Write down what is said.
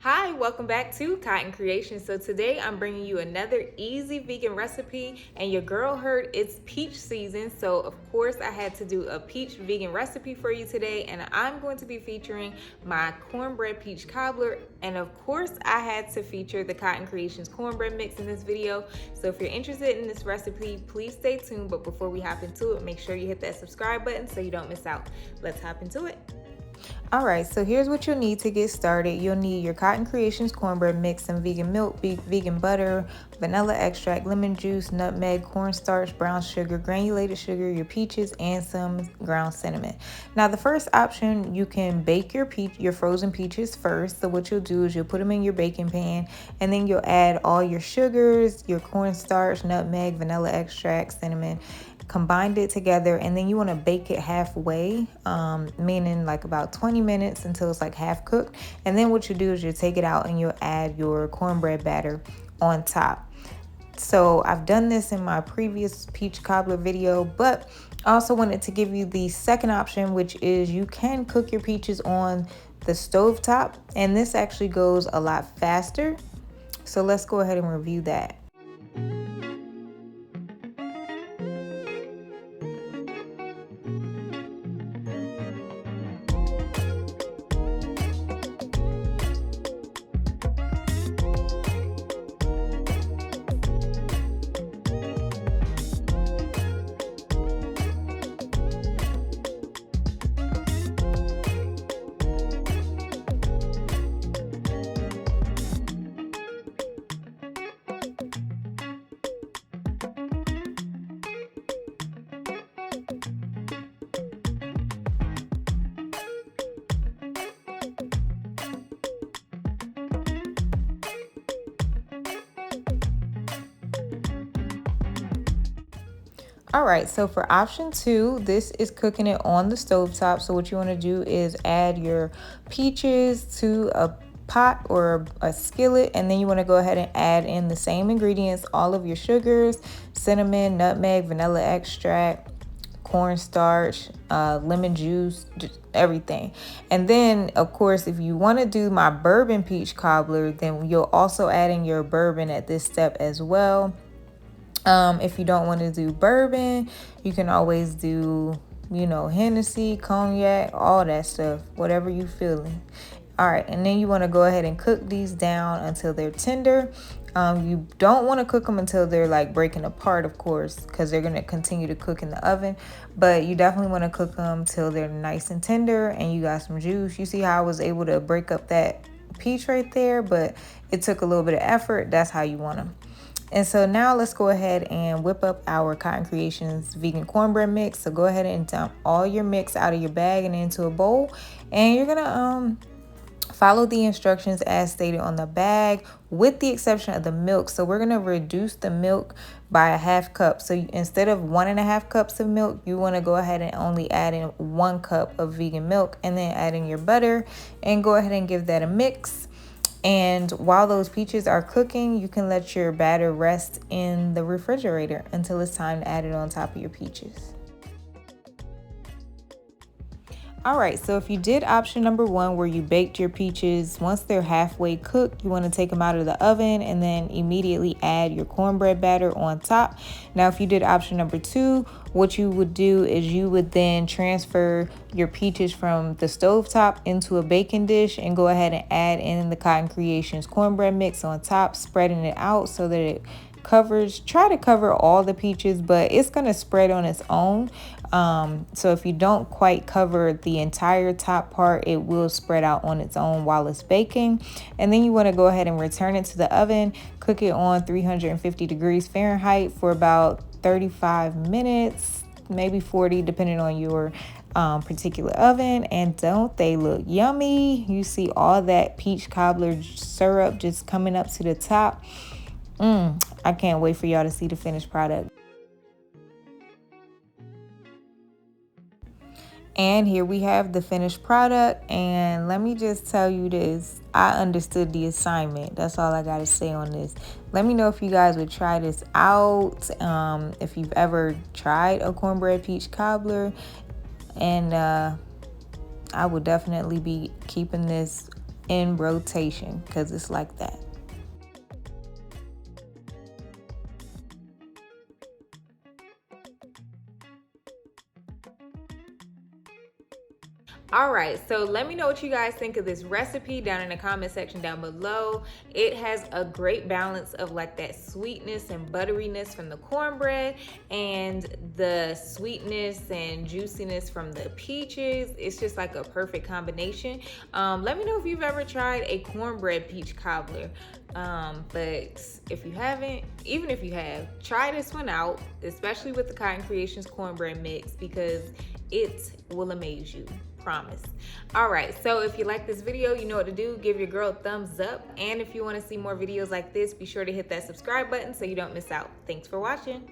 Hi, welcome back to Cotton Creations. So today I'm bringing you another easy vegan recipe, and your girl heard it's peach season, so of course I had to do a peach vegan recipe for you today, and I'm going to be featuring my cornbread peach cobbler, and of course I had to feature the Cotton Creations cornbread mix in this video. So if you're interested in this recipe, please stay tuned, but before we hop into it, make sure you hit that subscribe button so you don't miss out. Let's hop into it. Alright, so here's what you'll need to get started. You'll need your Cotton Creations cornbread mix, some vegan milk, vegan butter, vanilla extract, lemon juice, nutmeg, cornstarch, brown sugar, granulated sugar, your peaches, and some ground cinnamon. Now the first option, you can bake your frozen peaches first. So what you'll do is you'll put them in your baking pan, and then you'll add all your sugars, your cornstarch, nutmeg, vanilla extract, cinnamon, combined it together, and then you want to bake it halfway, meaning like about 20 minutes until it's like half cooked. And then what you do is you take it out and you'll add your cornbread batter on top. So I've done this in my previous peach cobbler video, but I also wanted to give you the second option, which is you can cook your peaches on the stovetop, and this actually goes a lot faster. So let's go ahead and review that. All right, so for option 2, this is cooking it on the stovetop. So what you want to do is add your peaches to a pot or a skillet, and then you want to go ahead and add in the same ingredients, all of your sugars, cinnamon, nutmeg, vanilla extract, cornstarch, lemon juice, just everything. And then of course, if you want to do my bourbon peach cobbler, then you'll also add in your bourbon at this step as well. If you don't want to do bourbon, you can always do, Hennessy, cognac, all that stuff, whatever you feeling. All right, and then you want to go ahead and cook these down until they're tender. You don't want to cook them until they're like breaking apart, of course, because they're going to continue to cook in the oven. But you definitely want to cook them till they're nice and tender and you got some juice. You see how I was able to break up that peach right there, but it took a little bit of effort. That's how you want them. And so now let's go ahead and whip up our Cotton Creations vegan cornbread mix. So go ahead and dump all your mix out of your bag and into a bowl. And you're gonna follow the instructions as stated on the bag, with the exception of the milk. So we're gonna reduce the milk by a half cup. So instead of 1.5 cups of milk, you wanna go ahead and only add in 1 cup of vegan milk, and then add in your butter and go ahead and give that a mix. And while those peaches are cooking, you can let your batter rest in the refrigerator until it's time to add it on top of your peaches. All right, so if you did option number 1 where you baked your peaches, once they're halfway cooked, you want to take them out of the oven and then immediately add your cornbread batter on top. Now, if you did option number 2, what you would do is you would then transfer your peaches from the stovetop into a baking dish and go ahead and add in the Cotton Creations cornbread mix on top, spreading it out so that it try to cover all the peaches, but it's going to spread on its own. So if you don't quite cover the entire top part, it will spread out on its own while it's baking. And then you want to go ahead and return it to the oven, cook it on 350 degrees Fahrenheit for about 35 minutes, maybe 40, depending on your particular oven. And don't they look yummy? You see all that peach cobbler syrup just coming up to the top. I can't wait for y'all to see the finished product. And here we have the finished product, and let me just tell you this, I understood the assignment. That's all I gotta say on this. Let me know if you guys would try this out, if you've ever tried a cornbread peach cobbler, and I will definitely be keeping this in rotation, because it's like that. All right, so let me know what you guys think of this recipe down in the comment section down below. It has a great balance of like that sweetness and butteriness from the cornbread and the sweetness and juiciness from the peaches. It's just like a perfect combination. Let me know if you've ever tried a cornbread peach cobbler. But if you haven't, even if you have, try this one out, especially with the Cotton Creations cornbread mix, because it will amaze you. Promise. All right, so if you like this video, you know what to do. Give your girl a thumbs up, and if you want to see more videos like this, be sure to hit that subscribe button so you don't miss out. Thanks for watching.